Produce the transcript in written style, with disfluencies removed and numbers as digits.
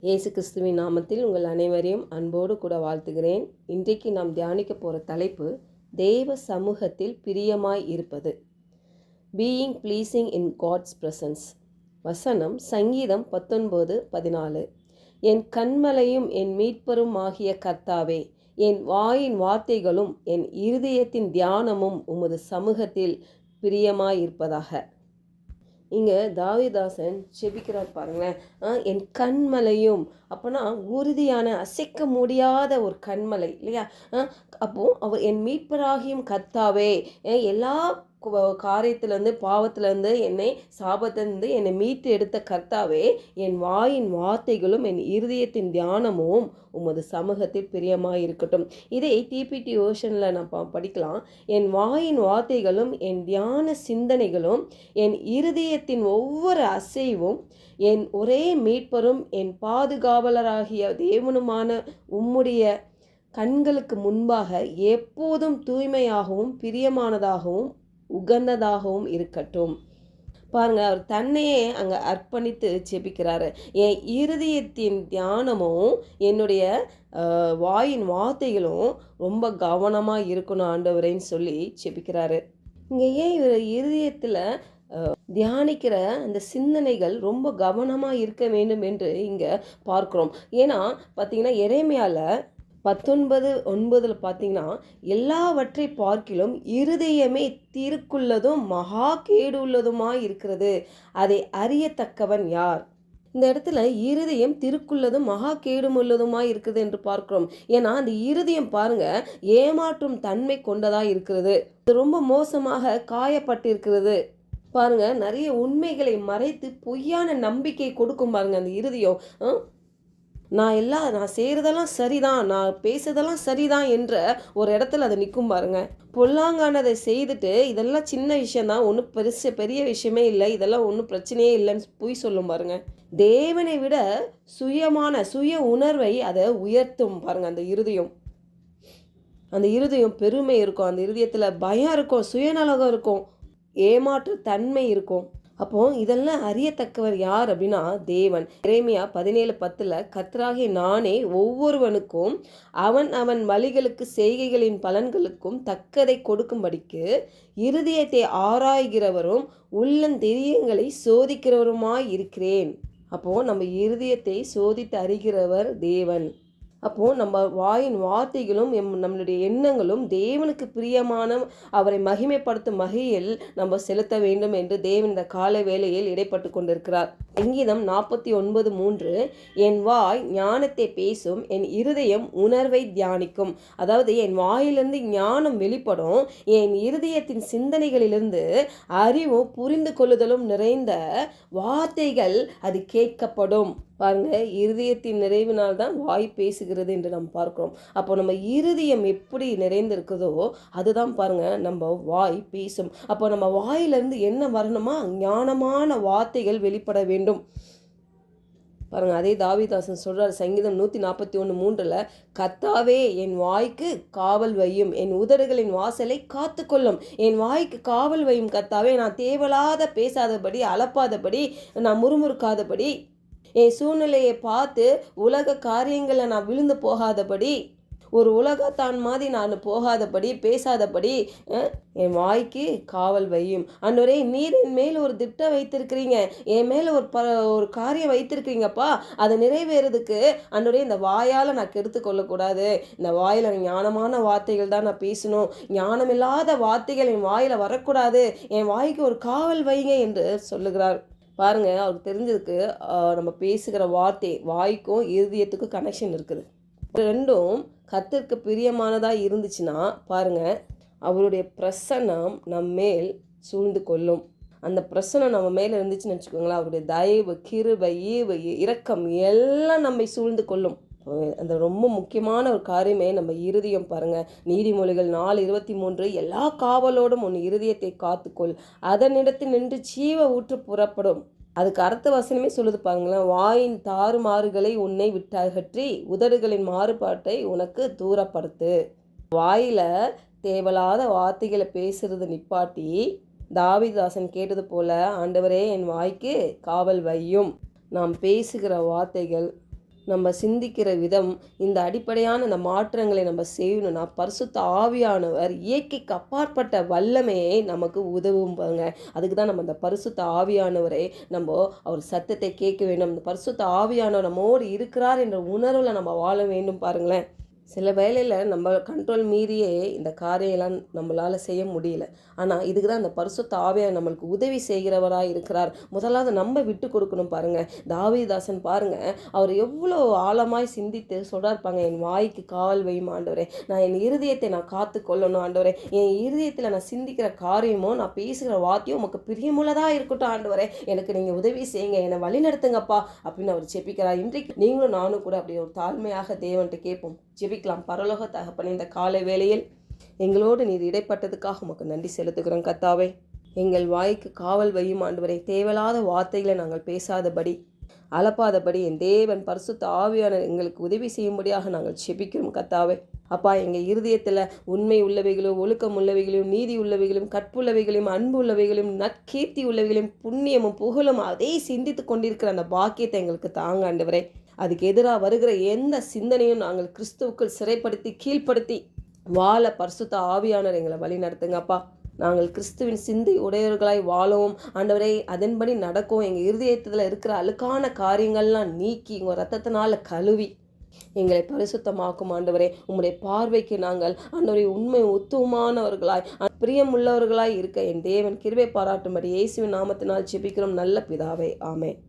இயேசு கிறிஸ்துவின் நாமத்தில் உங்கள் அனைவரையும் அன்போடு கூட வாழ்த்துகிறேன். இன்றைக்கு நாம் தியானிக்க போகிற தலைப்பு தேவ சமூகத்தில் பிரியமாய் இருப்பது. Being pleasing in God's presence. வசனம் சங்கீதம் 19:14. என் கண்மலையும் என் மீட்பரும் ஆகிய கர்த்தாவே, என் வாயின் வார்த்தைகளும் என் இருதயத்தின் தியானமும் உமது சமூகத்தில் பிரியமாயிருப்பதாக. இங்கே தாவீதாசன் செபிக்கிறார் பாருங்களேன். என் கண்மலையும், அப்போனா உறுதியான அசைக்க முடியாத ஒரு கண்மலை இல்லையா? அப்போது அவர் என் மீட்பராகியும் கர்த்தாவே, எல்லா காரியத்திலேருந்து பாவத்திலேருந்து என்னை சாபத்திலேருந்து என்னை மீட்டு எடுத்த கர்த்தாவே, என் வாயின் வார்த்தைகளும் என் இருதயத்தின் தியானமும் உமது சமூகத்தில் பிரியமாக இருக்கட்டும். இதை டிபிடி ஓஷனில் நான் படிக்கலாம். என் வாயின் வார்த்தைகளும் என் தியான சிந்தனைகளும் என் இருதயத்தின் ஒவ்வொரு அசைவும் என் ஒரே மீட்பரும் என் பாதுகாவலராகிய தேவனுமான உம்முடைய கண்களுக்கு முன்பாக எப்போதும் தூய்மையாகவும் பிரியமானதாகவும் உகந்ததாகவும் இருக்கட்டும். பாருங்க, அவர் தன்னையே அங்கே அர்ப்பணித்து செபிக்கிறாரு. என் இருதயத்தின் தியானமும் என்னுடைய வாயின் வார்த்தைகளும் ரொம்ப கவனமாக இருக்கணும் ஆண்டவரேன்னு சொல்லி செபிக்கிறாரு. இங்கே ஏன் இவர் இருதயத்தில் தியானிக்கிற அந்த சிந்தனைகள் ரொம்ப கவனமாக இருக்க வேண்டும் என்று இங்கே பார்க்குறோம். ஏன்னா பார்த்தீங்கன்னா எரேமியாவில் 19:9 பார்த்தீங்கன்னா, எல்லாவற்றை பார்க்கிலும் இருதயமே திருக்குள்ளதும் மகா கேடுள்ளதுமாய் இருக்கிறது, அதை அறியத்தக்கவன் யார்? இந்த இடத்துல இருதயம் திருக்குள்ளதும் மகா கேடுமுள்ளதுமாய் இருக்குது என்று பார்க்கிறோம். ஏன்னா அந்த இருதயம் பாருங்க ஏமாற்றும் தன்மை கொண்டதா இருக்கிறது, ரொம்ப மோசமாக காயப்பட்டிருக்கிறது. பாருங்க, நிறைய உண்மைகளை மறைத்து பொய்யான நம்பிக்கை கொடுக்கும் பாருங்க அந்த இருதயம். நான் செய்கிறதெல்லாம் சரிதான், நான் பேசுறதெல்லாம் சரிதான் என்ற ஒரு இடத்துல அதை நிற்கும் பாருங்க. பொல்லாங்கானதை செய்துட்டு இதெல்லாம் சின்ன விஷயந்தான், ஒன்றும் பெரிய விஷயமே இல்லை, இதெல்லாம் ஒன்றும் பிரச்சனையே இல்லைன்னு பொய் சொல்லும் பாருங்க. தேவனை விட சுய உணர்வை அதை உயர்த்தும் பாருங்க அந்த இருதயம். அந்த இருதயம் பெருமை இருக்கும், அந்த இருதயத்தில் பயம் இருக்கும், சுயநலகம் இருக்கும், ஏமாற்று தன்மை இருக்கும். அப்போ இதெல்லாம் அறியத்தக்கவர் யார் அப்படின்னா தேவன். எரேமியா 17:10 கர்த்தராகிய நானே ஒவ்வொருவனுக்கும் அவன் அவன் வழிகளுக்கு செய்கைகளின் பலன்களுக்கும் தக்கதை கொடுக்கும்படிக்கு இருதயத்தை ஆராய்கிறவரும் உள்ளந்தெரியங்களை சோதிக்கிறவருமாய் இருக்கிறேன். அப்போது நம்ம இருதயத்தை சோதித்து அறிகிறவர் தேவன். அப்போது நம்ம வாயின் வார்த்தைகளும் நம்மளுடைய எண்ணங்களும் தேவனுக்கு பிரியமான அவரை மகிமைப்படுத்தும் வகையில் நம்ம செலுத்த வேண்டும் என்று தேவன் இந்த கால வேளையில் இடைப்பட்டு கொண்டிருக்கிறார். சங்கீதம் 49:3 என் வாய் ஞானத்தை பேசும், என் இருதயம் உணர்வை தியானிக்கும். அதாவது என் வாயிலிருந்து ஞானம் வெளிப்படும், என் இருதயத்தின் சிந்தனைகளிலிருந்து அறிவும் புரிந்து கொள்ளுதலும் நிறைந்த வார்த்தைகள் அது கேட்கப்படும். பாருங்க, இருதயத்தின் நிறைவினால் தான் வாய் பேசுகிறது என்று நாம் பார்க்கிறோம். அப்போ நம்ம இருதயம் எப்படி நிறைந்திருக்குதோ அதுதான் பாருங்க நம்ம வாய் பேசும். அப்போ நம்ம வாயிலிருந்து என்ன வரணுமா? ஞானமான வார்த்தைகள் வெளிப்பட வேண்டும். பாருங்க, அதே தாவீதாசன் சொல்றார் சங்கீதம் 141:3 கர்த்தாவே என் வாய்க்கு காவல் வையும், என் உதடுகளின் வாசலை காத்து கொள்ளும். என் வாய்க்கு காவல் வையும் கர்த்தாவே, நான் தேவலாத பேசாதபடி, அளப்பாதபடி, நான் முறுமுறுக்காதபடி, என் சூழ்நிலையை பார்த்து உலக காரியங்களை நான் விழுந்து போகாதபடி, ஒரு உலகத்தான் மாதிரி நான் போகாதபடி, பேசாதபடி என் வாய்க்கு காவல் வையும். ஆண்டவரே, நீர் என் மேல் ஒரு திட்டம் வைத்திருக்கிறீங்க, என் மேலே ஒரு காரியம் வைத்திருக்கிறீங்கப்பா, அதை நிறைவேறதுக்கு ஆண்டவரே இந்த வாயால் நான் கெடுத்து கொள்ளக்கூடாது. இந்த வாயில் ஞானமான வார்த்தைகள் தான் நான் பேசணும், ஞானமில்லாத வார்த்தைகள் என் வாயில் வரக்கூடாது, என் வாய்க்கு ஒரு காவல் வைங்க என்று சொல்லுகிறார். பாருங்க, அவருக்கு தெரிஞ்சதுக்கு நம்ம பேசுகிற வார்த்தை வாய்க்கும் இருதயத்துக்கும் கனெக்ஷன் இருக்குது. ரெண்டும் கர்த்தருக்கு பிரியமானதாக இருந்துச்சுன்னா பாருங்க, அவருடைய பிரசன்னம் நம்ம மேல் சூழ்ந்து கொள்ளும். அந்த பிரசன்னம் நம்ம மேலே இருந்துச்சுன்னு வச்சுக்கோங்களேன், அவருடைய தயவு, கிருபை, ஈவு, இரக்கம் எல்லாம் நம்மை சூழ்ந்து கொள்ளும். அந்த ரொம்ப முக்கியமான ஒரு காரியமே நம்ம இருதயம். பாருங்கள், நீதிமொழிகள் 4:23 எல்லா காவலோடும் உன் இருதயத்தை காத்துக்கொள், அதனிடத்தில் நின்று ஜீவ ஊற்று புறப்படும். அதுக்கு அர்த்த வசனமே சொல்லுது பாருங்களேன், வாயின் தாறுமாறுகளை உன்னை விட்டகற்றி உதடுகளின் மாறுபாட்டை உனக்கு தூரப்படுத்து. வாயில் தேவலாத வார்த்தைகளை பேசுறது நிப்பாட்டி தாவீதாசன் கேட்டது போல, ஆண்டவரே என் வாய்க்கு காவல் வையும். நாம் பேசுகிற வார்த்தைகள் நம்ம சிந்திக்கிற விதம், இந்த அடிப்படையான இந்த மாற்றங்களை நம்ம செய்யணும்னா பரிசுத்த ஆவியானவர் இயற்கைக்கு அப்பாற்பட்ட வல்லமையை நமக்கு உதவும்பாங்க. அதுக்கு தான் நம்ம அந்த பரிசுத்த ஆவியானவரை அவர் சத்தத்தை கேட்க வேண்டும். அந்த பரிசுத்த ஆவியானவர் நம்மோடு இருக்கிறார் என்ற உணர்வில் நம்ம வாழ வேண்டும். பாருங்களேன், சில வேளையில் நம்ம கண்ட்ரோல் மீறியே இந்த காரியெல்லாம் நம்மளால் செய்ய முடியல. ஆனால் இதுக்கு தான் அந்த பரிசுத்த ஆவியார் நம்மளுக்கு உதவி செய்கிறவராக இருக்கிறார். முதலாவது நம்ம விட்டு கொடுக்கணும். பாருங்கள், தாவீதாசன் பாருங்கள், அவர் எவ்வளோ ஆழமாய் சிந்தித்து சொல்கிறாருப்பாங்க, என் வாய்க்கு காவல் வையும் ஆண்டவரே, நான் என் இருதயத்தை நான் காத்து கொள்ளணும் ஆண்டவரே, என் இருதயத்தில் நான் சிந்திக்கிற காரியமோ நான் பேசுகிற வார்த்தையும் உமக்கு பிரியமுள்ளதாக இருக்கட்டும் ஆண்டவரே, எனக்கு நீங்கள் உதவி செய்யுங்க, என்னை வழி நடத்துங்கப்பா அப்படின்னு அவர் ஜெபிக்கிறார். இன்றைக்கு நீங்களும் நானும் கூட அப்படி ஒரு தாழ்மையாக தேவன்ட்டு கேட்போம், ஜெபிக்கலாம். பரலோக தகப்பனே, இந்த காலை வேளையில் எங்களோடு நீர் இடைப்பட்டதுக்காக உமக்கு நன்றி செலுத்துகிறோம் கர்த்தாவே. எங்கள் வாய்க்கு காவல் வையும் ஆண்டவரே, தேவையில்லாத வார்த்தைகளை நாங்கள் பேசாதபடி, அலப்பாதபடி என் தேவன் பரிசுத்த ஆவியானவர் எங்களுக்கு உதவி செய்யும்படியாக நாங்கள் ஜெபிக்கிறோம் கர்த்தாவே. அப்பா, எங்கள் இருதயத்தில் உண்மை உள்ளவைகளும், ஒழுக்கம் உள்ளவைகளையும், நீதி உள்ளவைகளையும், கற்புள்ளவைகளையும், அன்பு உள்ளவைகளையும், நற்கீர்த்தி உள்ளவைகளையும், புண்ணியமும் புகழும் அதை சிந்தித்து கொண்டிருக்கிற அந்த பாக்கியத்தை எங்களுக்கு தாங்க ஆண்டவரே. அதுக்கு எதிராக வருகிற எந்த சிந்தனையும் நாங்கள் கிறிஸ்துவுக்குள் சிறைப்படுத்தி கீழ்ப்படுத்தி வாழ பரிசுத்த ஆவியானவர் எங்களை வழி நடத்துங்கப்பா. நாங்கள் கிறிஸ்துவின் சிந்தை உடையவர்களாய் வாழவும் ஆண்டவரை, அதன்படி நடக்கவும், எங்கள் இருதயத்தில் இருக்கிற அழுக்கான காரியங்கள்லாம் நீக்கி உங்கள் ரத்தத்தினால கழுவி எங்களை பரிசுத்தமாக்கும் ஆண்டவரே. உம்முடைய பார்வைக்கு நாங்கள் ஆண்டவரை உண்மை உத்தமமானவர்களாய் பிரியமுள்ளவர்களாய் இருக்க என் தேவன் கிருபை பாராட்டும்படி இயேசுவின் நாமத்தினால் ஜெபிக்கிறோம் நல்ல பிதாவே, ஆமென்.